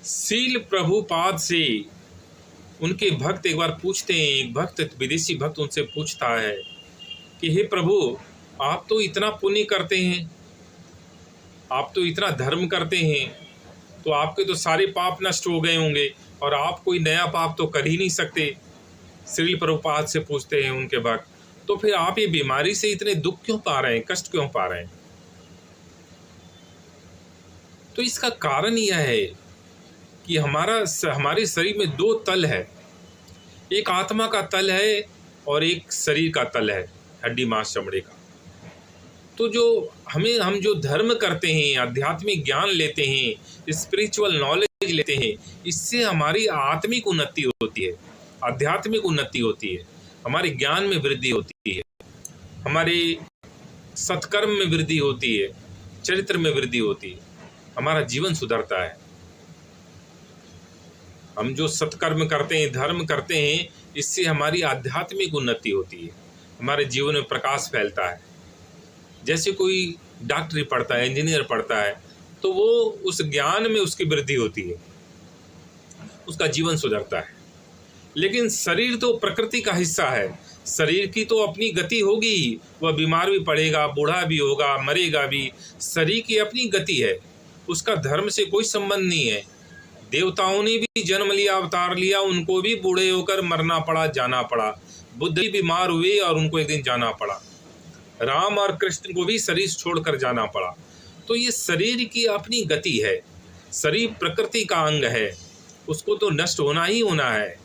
शील प्रभुपाद से उनके भक्त एक बार पूछते हैं, एक भक्त विदेशी भक्त उनसे पूछता है कि हे प्रभु, आप तो इतना पुण्य करते हैं, आप तो इतना धर्म करते हैं, तो आपके तो सारे पाप नष्ट हो गए होंगे और आप कोई नया पाप तो कर ही नहीं सकते। श्रील प्रभुपाद से पूछते हैं उनके भक्त, तो फिर आप ये बीमारी से इतने दुख क्यों पा रहे हैं, कष्ट क्यों पा रहे हैं? तो इसका कारण यह है कि हमारे शरीर में दो तल है, एक आत्मा का तल है और एक शरीर का तल है, हड्डी मांस चमड़े का। तो हम जो धर्म करते हैं, आध्यात्मिक ज्ञान लेते हैं, स्पिरिचुअल नॉलेज लेते हैं, इससे हमारी आत्मिक उन्नति होती है, आध्यात्मिक उन्नति होती है, हमारे ज्ञान में वृद्धि होती है, हमारे सत्कर्म में वृद्धि होती है, चरित्र में वृद्धि होती है, हमारा जीवन सुधरता है। हम जो सत्कर्म करते हैं, धर्म करते हैं, इससे हमारी आध्यात्मिक उन्नति होती है, हमारे जीवन में प्रकाश फैलता है। जैसे कोई डॉक्टरी पढ़ता है, इंजीनियर पढ़ता है, तो वो उस ज्ञान में उसकी वृद्धि होती है, उसका जीवन सुधरता है। लेकिन शरीर तो प्रकृति का हिस्सा है, शरीर की तो अपनी गति होगी, वह बीमार भी पड़ेगा, बूढ़ा भी होगा, मरेगा भी, शरीर की अपनी गति है, उसका धर्म से कोई संबंध नहीं है। देवताओं ने भी जन्म लिया, अवतार लिया, उनको भी बूढ़े होकर मरना पड़ा, जाना पड़ा। बुद्ध भी बीमार हुए और उनको एक दिन जाना पड़ा। राम और कृष्ण को भी शरीर छोड़कर जाना पड़ा। तो ये शरीर की अपनी गति है, शरीर प्रकृति का अंग है, उसको तो नष्ट होना ही होना है।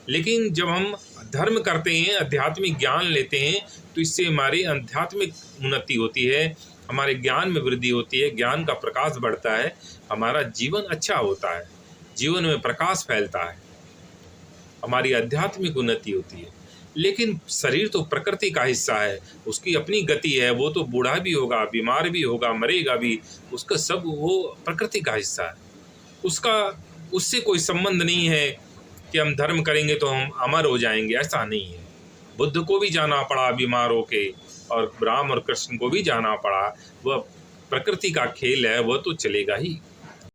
लेकिन जब हम धर्म करते हैं, आध्यात्मिक ज्ञान लेते हैं, तो इससे हमारी आध्यात्मिक उन्नति होती है, हमारे ज्ञान में वृद्धि होती है, ज्ञान का प्रकाश बढ़ता है, हमारा जीवन अच्छा होता है, जीवन में प्रकाश फैलता है, हमारी आध्यात्मिक उन्नति होती है। लेकिन शरीर तो प्रकृति का हिस्सा है, उसकी अपनी गति है, वो तो बूढ़ा भी होगा, बीमार भी होगा, मरेगा भी, उसका सब वो प्रकृति का हिस्सा है, उससे कोई संबंध नहीं है कि हम धर्म करेंगे तो हम अमर हो जाएंगे, ऐसा नहीं है। बुद्ध को भी जाना पड़ा बीमार होके, और राम और कृष्ण को भी जाना पड़ा, वह प्रकृति का खेल है, वह तो चलेगा ही।